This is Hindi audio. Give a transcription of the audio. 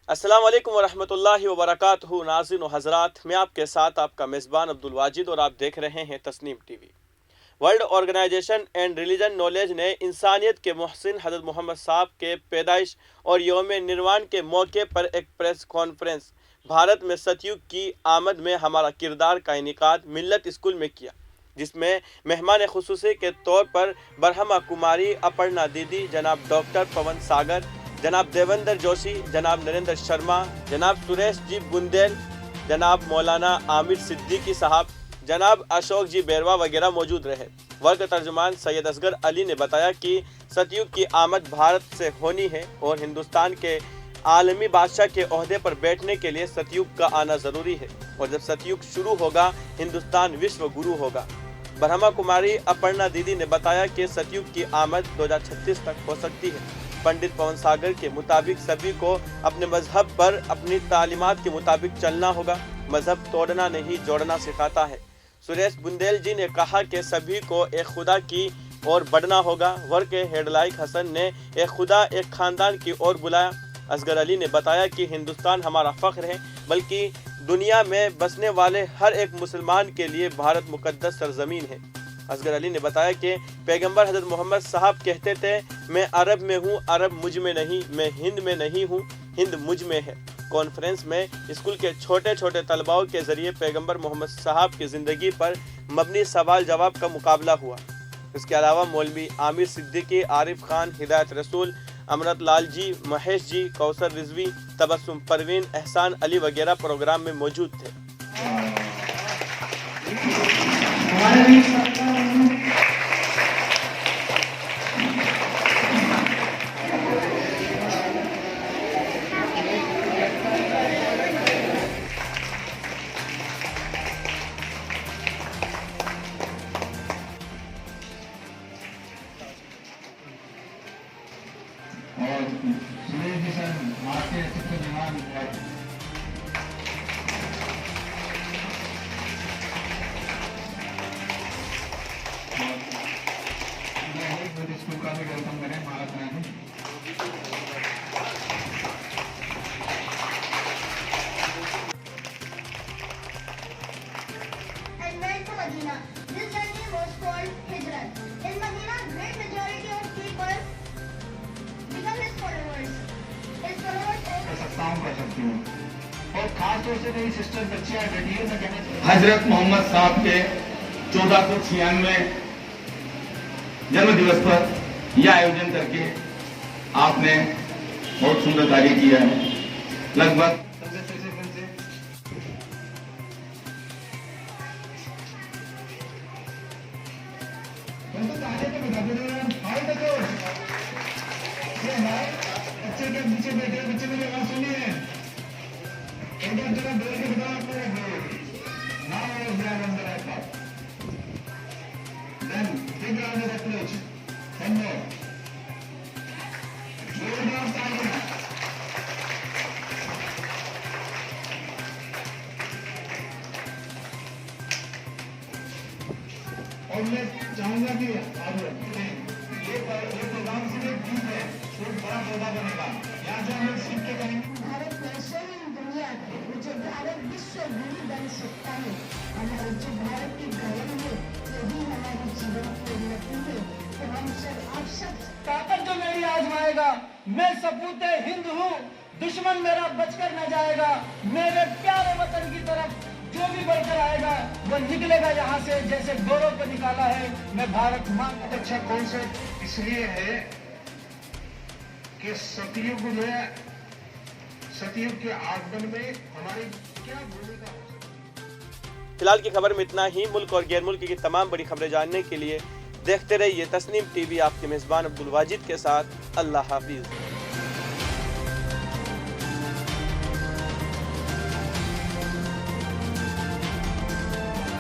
अस्सलाम वालेकुम वरहमतुल्लाहि वबरकातुहू। नाज़रीन व हज़रात, मैं आपके साथ आपका मेज़बान अब्दुल वाजिद और आप देख रहे हैं Tasnim TV. World organisation and religion knowledge ने इंसानियत के मुहसिन हज़रत मोहम्मद साहब के पैदाइश और यौम निर्वाण के मौके पर एक प्रेस कॉन्फ्रेंस भारत में सतयुग की आमद में हमारा किरदार का इनेकाद मिल्लत स्कूल में किया, जिसमें मेहमान खुसूसी के तौर पर ब्रह्मा कुमारी अपर्णा दीदी, जनाब डॉक्टर पवन सागर, जनाब देवेंद्र जोशी, जनाब नरेंद्र शर्मा, जनाब सुरेश जी बुंदेल, जनाब मौलाना आमिर सिद्दीकी साहब, जनाब अशोक जी बैरवा वगैरह मौजूद रहे। वर्ग तर्जुमान सैयद असगर अली ने बताया कि सतयुग की आमद भारत से होनी है और हिंदुस्तान के आलमी बादशाह के ओहदे पर बैठने के लिए सतयुग का आना ज़रूरी है, और जब सतयुग शुरू होगा हिंदुस्तान विश्व गुरु होगा। ब्रह्मा कुमारी अपर्णा दीदी ने बताया कि सतयुग की आमद 2036 तक हो सकती है। पंडित पवन सागर के मुताबिक सभी को अपने मजहब पर अपनी तालीमात के मुताबिक चलना होगा। मजहब तोड़ना नहीं जोड़ना सिखाता है। सुरेश बुंदेल जी ने कहा कि सभी को एक खुदा की ओर बढ़ना होगा। वर्ग के हेडलाइक हसन ने एक खुदा एक खानदान की ओर बुलाया। असगर अली ने बताया कि हिंदुस्तान हमारा फ़ख्र है, बल्कि दुनिया में बसने वाले हर एक मुसलमान के लिए भारत मुकद्दस सरजमीन है। असगर अली ने बताया कि पैगंबर हज़रत मोहम्मद साहब कहते थे, मैं अरब में हूँ, अरब मुझ में नहीं, मैं हिंद में नहीं हूँ, हिंद मुझ में है। कॉन्फ्रेंस में स्कूल के छोटे छोटे तलबाओं के ज़रिए पैगंबर मोहम्मद साहब की ज़िंदगी पर मबनी सवाल जवाब का मुकाबला हुआ। इसके अलावा मौलवी आमिर सिद्दीकी, आरिफ खान, हिदायत रसूल, अमरत लाल जी, महेश जी, कौसर रिजवी, तबस्सुम परवीन, एहसान अली वगैरह प्रोग्राम में मौजूद थे। और सुरेश जी सर मारते चित्र जवान स्कूल का भी वेलकम करें भारत में। And went to Medina. This journey was called Hijrat. In Medina, great majority of people become his followers. His followers कर सकता हूँ, कर सकती हूँ। और खास तौर से मेरी सिस्टर बच्चियाँ बेटियों में कहना चाहिए, हजरत मोहम्मद साहब के 1496 जन्म दिवस पर यह आयोजन करके आपने बहुत सुंदर कार्य किया है। लगभग बच्चे के नीचे बैठे बच्चे मेरी आवाज सुनिए, एक बार जरा बोल के बताओ आपको now is the under attack. Then big round of approach. One more. More down stamina. और मैं चाहूंगा कि ये प्रोग्राम सिर्फ एक गीत है, एक बड़ा पौधा बनेगा। यहाँ जो हम लोग सीख के करेंगे, भारत वैसे ही दुनिया है जो भारत विश्व गुरु बन सकता है। हमारे जो भारत की गगन है यही हमारे जीवन की उन्नति है। तो हम सब ताकत जो मेरी आजमाएगा, मैं सपूते हिंद हूँ, दुश्मन मेरा बचकर न जाएगा। मेरे प्यारे वतन की तरफ जो भी बढ़कर आएगा वो निकलेगा यहाँ से जैसे गौरव को निकाला है। मैं भारत माँ का अच्छा कॉन्सेप्ट इसलिए है कि सतयुग में, सतयुग के आगमन में हमारी क्या भूमिका है। फिलहाल की खबर में इतना ही। मुल्क और गैर मुल्क की तमाम बड़ी खबरें जानने के लिए देखते रहिए तस्नीम टीवी। आपके मेज़बान अब्दुल वाजिद के साथ। अल्लाह हाफिज़।